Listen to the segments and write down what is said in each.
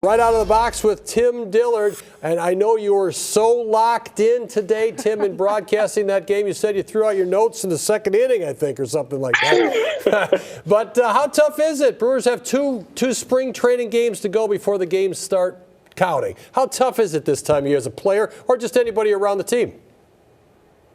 Right out of the box with Tim Dillard, and I know you were so locked in today, Tim, in broadcasting that game. You said you threw out your notes in the second inning, I think, or something like that. But how tough is it? Brewers have two spring training games to go before the games start counting. How tough is it this time of year as a player or just anybody around the team?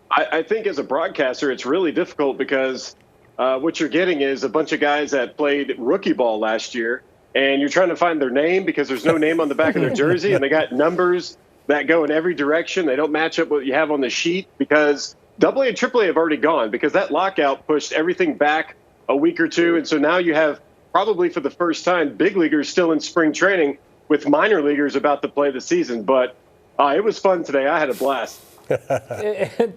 I think as a broadcaster, it's really difficult because what you're getting is a bunch of guys that played rookie ball last year, and you're trying to find their name because there's no name on the back of their jersey, and they got numbers that go in every direction. They don't match up what you have on the sheet because AA and AAA have already gone because that lockout pushed everything back a week or two. And so now you have probably for the first time big leaguers still in spring training with minor leaguers about to play the season. But it was fun today. I had a blast.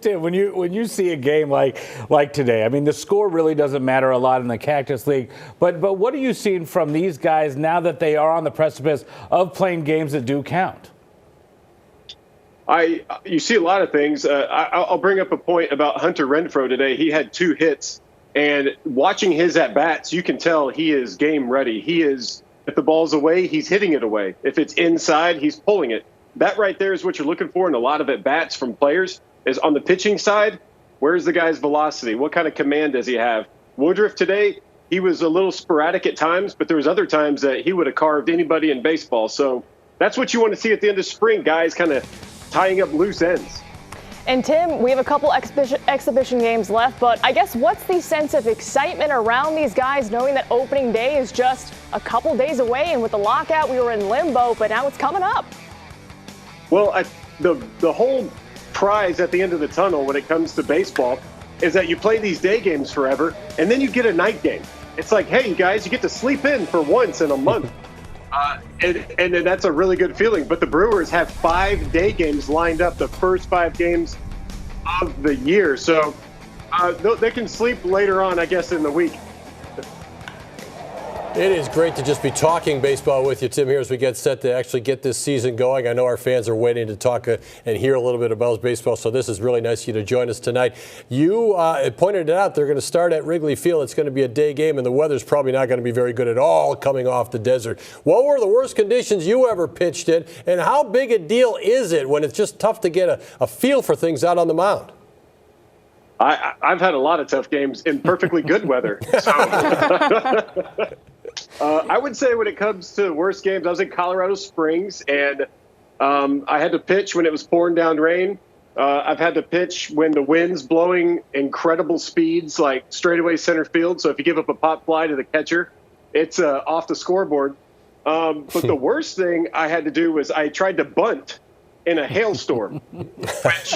Tim, when you see a game like today, I mean, the score really doesn't matter a lot in the Cactus League, but what are you seeing from these guys now that they are on the precipice of playing games that do count? You see a lot of things. I'll bring up a point about Hunter Renfroe today. He had 2 hits, and watching his at-bats, you can tell he is game ready. He is, if the ball's away, he's hitting it away. If it's inside, he's pulling it. That right there is what you're looking for in a lot of at-bats from players is on the pitching side, where's the guy's velocity? What kind of command does he have? Woodruff today, he was a little sporadic at times, but there was other times that he would have carved anybody in baseball. So that's what you want to see at the end of spring, guys kind of tying up loose ends. And Tim, we have a couple exhibition games left, but I guess what's the sense of excitement around these guys knowing that opening day is just a couple days away, and with the lockout we were in limbo, but now it's coming up? Well, the whole prize at the end of the tunnel when it comes to baseball is that you play these day games forever, and then you get a night game. It's like, hey, you guys, you get to sleep in for once in a month. And that's a really good feeling. But the Brewers have 5 day games lined up, the first 5 games of the year. So they can sleep later on, I guess, in the week. It is great to just be talking baseball with you, Tim, here as we get set to actually get this season going. I know our fans are waiting to talk and hear a little bit about baseball, so this is really nice of you to join us tonight. You pointed it out, they're going to start at Wrigley Field. It's going to be a day game, and the weather's probably not going to be very good at all coming off the desert. What were the worst conditions you ever pitched in, and how big a deal is it when it's just tough to get a feel for things out on the mound? I've had a lot of tough games in perfectly good weather. So. I would say when it comes to worst games, I was in Colorado Springs, and I had to pitch when it was pouring down rain. I've had to pitch when the wind's blowing incredible speeds, like straightaway center field. So if you give up a pop fly to the catcher, it's off the scoreboard. But the worst thing I had to do was I tried to bunt in a hailstorm, which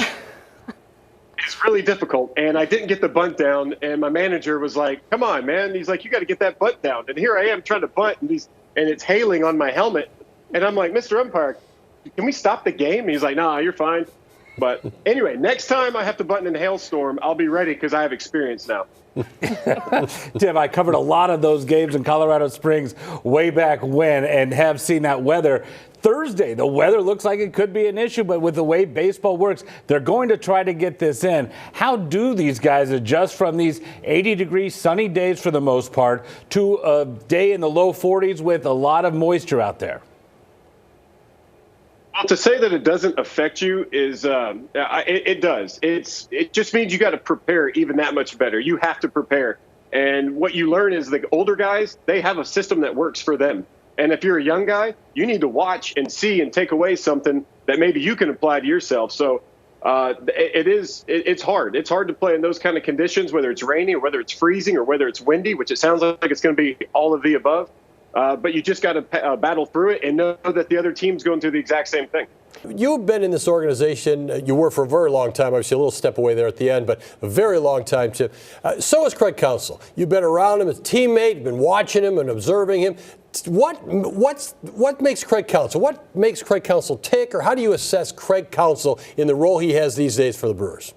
is really difficult. And I didn't get the bunt down. And my manager was like, come on, man. He's like, you got to get that bunt down. And here I am trying to bunt, and it's hailing on my helmet. And I'm like, Mr. Umpire, can we stop the game? And he's like, nah, you're fine. But anyway, next time I have to bunt in a hailstorm, I'll be ready because I have experience now. Tim, I covered a lot of those games in Colorado Springs way back when and have seen that weather. Thursday, the weather looks like it could be an issue, but with the way baseball works, they're going to try to get this in. How do these guys adjust from these 80-degree sunny days for the most part to a day in the low 40s with a lot of moisture out there? Well, to say that it doesn't affect you is it does. It just means you got to prepare even that much better. You have to prepare. And what you learn is the older guys, they have a system that works for them. And if you're a young guy, you need to watch and see and take away something that maybe you can apply to yourself. So it's hard. It's hard to play in those kind of conditions, whether it's rainy or whether it's freezing or whether it's windy, which it sounds like it's going to be all of the above. But you just got to battle through it and know that the other team's going through the exact same thing. You've been in this organization. You were for a very long time. Obviously, a little step away there at the end, but a very long time, too. So is Craig Counsell. You've been around him as a teammate. You've been watching him and observing him. What makes Craig Counsell? What makes Craig Counsell tick, or how do you assess Craig Counsell in the role he has these days for the Brewers?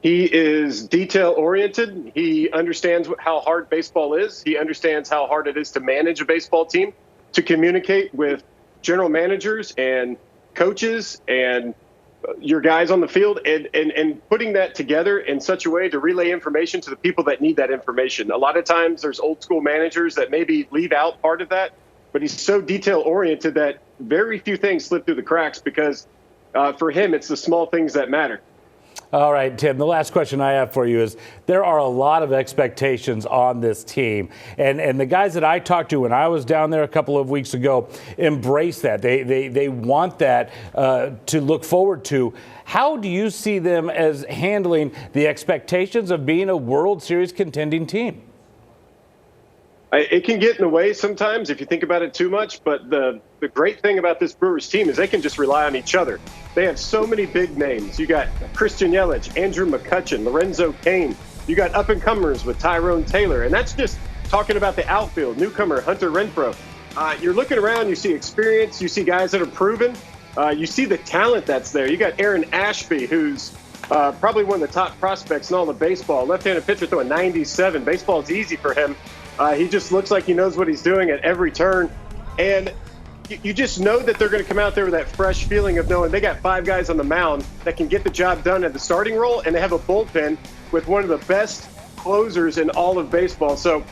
He is detail-oriented. He understands how hard baseball is. He understands how hard it is to manage a baseball team, to communicate with general managers and coaches and your guys on the field, and putting that together in such a way to relay information to the people that need that information. A lot of times there's old-school managers that maybe leave out part of that, but he's so detail-oriented that very few things slip through the cracks because for him, it's the small things that matter. All right, Tim, the last question I have for you is there are a lot of expectations on this team. And the guys that I talked to when I was down there a couple of weeks ago embrace that. They want that to look forward to. How do you see them as handling the expectations of being a World Series contending team? It can get in the way sometimes if you think about it too much, but the great thing about this Brewers team is they can just rely on each other. They have so many big names. You got Christian Yelich, Andrew McCutchen, Lorenzo Cain. You got up-and-comers with Tyrone Taylor, and that's just talking about the outfield. Newcomer Hunter Renfroe. You're looking around, you see experience, you see guys that are proven, you see the talent that's there. You got Aaron Ashby, who's probably one of the top prospects in all of baseball. Left-handed pitcher throwing 97. Baseball is easy for him. He just looks like he knows what he's doing at every turn. And you just know that they're going to come out there with that fresh feeling of knowing they got 5 guys on the mound that can get the job done at the starting role, and they have a bullpen with one of the best closers in all of baseball. So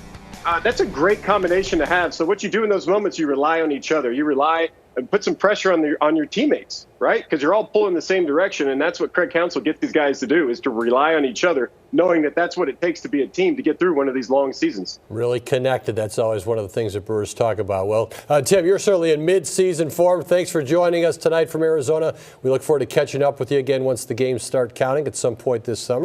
that's a great combination to have. So what you do in those moments, you rely on each other. You rely and put some pressure on your teammates, right? Because you're all pulling the same direction, and that's what Craig Counsell gets these guys to do, is to rely on each other, knowing that that's what it takes to be a team to get through one of these long seasons. Really connected. That's always one of the things that Brewers talk about. Well, Tim, you're certainly in mid-season form. Thanks for joining us tonight from Arizona. We look forward to catching up with you again once the games start counting at some point this summer.